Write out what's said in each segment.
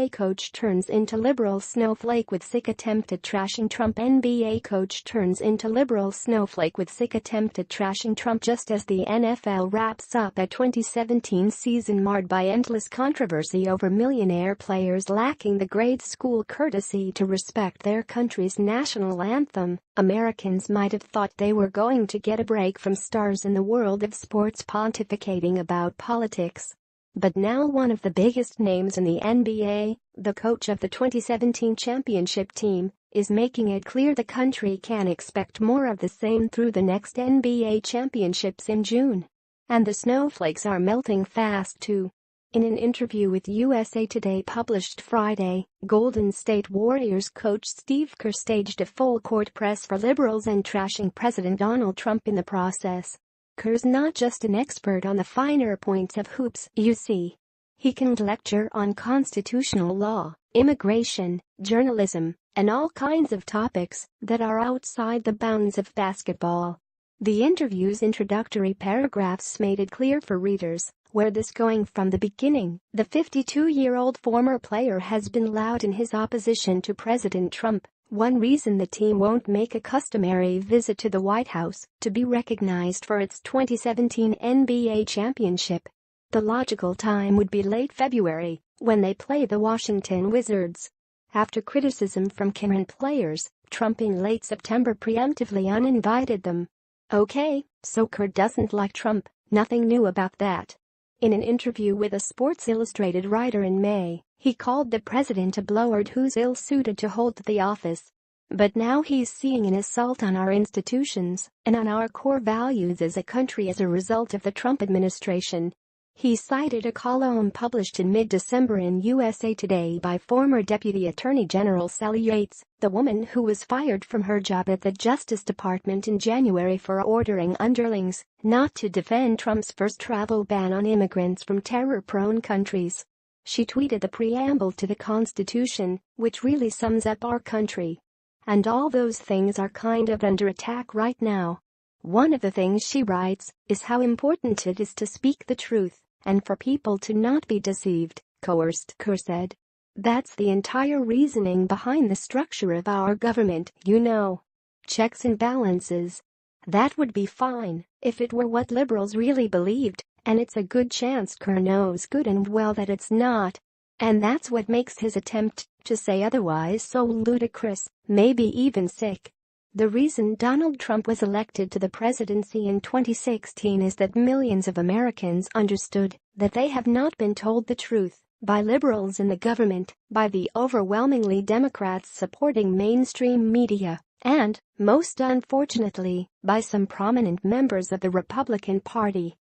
NBA coach turns into liberal snowflake with sick attempt at trashing Trump. NBA coach turns into liberal snowflake with sick attempt at trashing Trump just as the NFL wraps up a 2017 season marred by endless controversy over millionaire players lacking the grade school courtesy to respect their country's national anthem. Americans might have thought they were going to get a break from stars in the world of sports pontificating about politics. But now one of the biggest names in the NBA, the coach of the 2017 championship team, is making it clear the country can expect more of the same through the next NBA championships in June. And the snowflakes are melting fast too. In an interview with USA Today published Friday, Golden State Warriors coach Steve Kerr staged a full-court press for liberals and trashing President Donald Trump in the process. Kerr's not just an expert on the finer points of hoops, you see. He can lecture on constitutional law, immigration, journalism, and all kinds of topics that are outside the bounds of basketball. The interview's introductory paragraphs made it clear for readers where this going from the beginning. The 52-year-old former player has been loud in his opposition to President Trump. One reason the team won't make a customary visit to the White House to be recognized for its 2017 NBA championship. The logical time would be late February, when they play the Washington Wizards. After criticism from current players, Trump in late September preemptively uninvited them. Okay, so Kerr doesn't like Trump, nothing new about that. In an interview with a Sports Illustrated writer in May, he called the president a blowhard who's ill-suited to hold the office. But now he's seeing an assault on our institutions and on our core values as a country as a result of the Trump administration. He cited a column published in mid-December in USA Today by former Deputy Attorney General Sally Yates, the woman who was fired from her job at the Justice Department in January for ordering underlings not to defend Trump's first travel ban on immigrants from terror-prone countries. She tweeted the preamble to the Constitution, which really sums up our country. And all those things are kind of under attack right now. One of the things she writes is how important it is to speak the truth and for people to not be deceived, coerced, Kerr said. That's the entire reasoning behind the structure of our government, you know. Checks and balances. That would be fine if it were what liberals really believed, and it's a good chance Kerr knows good and well that it's not. And that's what makes his attempt to say otherwise so ludicrous, maybe even sick. The reason Donald Trump was elected to the presidency in 2016 is that millions of Americans understood that they have not been told the truth by liberals in the government, by the overwhelmingly Democrats supporting mainstream media, and, most unfortunately, by some prominent members of the Republican Party.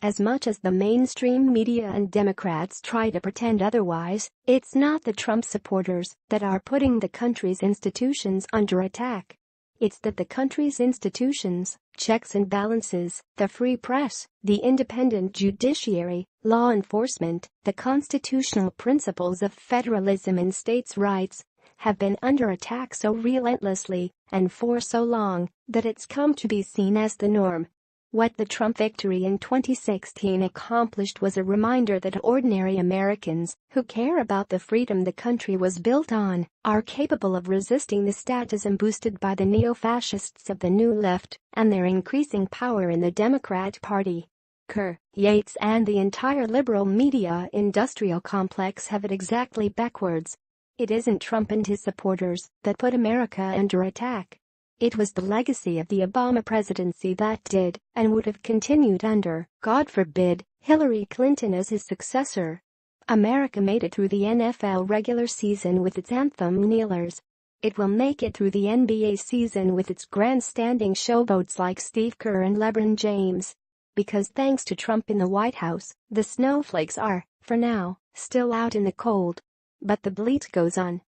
As much as the mainstream media and Democrats try to pretend otherwise, it's not the Trump supporters that are putting the country's institutions under attack. It's that the country's institutions, checks and balances, the free press, the independent judiciary, law enforcement, the constitutional principles of federalism and states' rights, have been under attack so relentlessly and for so long that it's come to be seen as the norm. What the Trump victory in 2016 accomplished was a reminder that ordinary Americans who care about the freedom the country was built on are capable of resisting the statism boosted by the neo-fascists of the New Left and their increasing power in the Democrat Party. Kerr, Yates and the entire liberal media industrial complex have it exactly backwards. It isn't Trump and his supporters that put America under attack. It was the legacy of the Obama presidency that did and would have continued under, God forbid, Hillary Clinton as his successor. America made it through the NFL regular season with its anthem kneelers. It will make it through the NBA season with its grandstanding showboats like Steve Kerr and LeBron James. Because thanks to Trump in the White House, the snowflakes are, for now, still out in the cold. But the bleat goes on.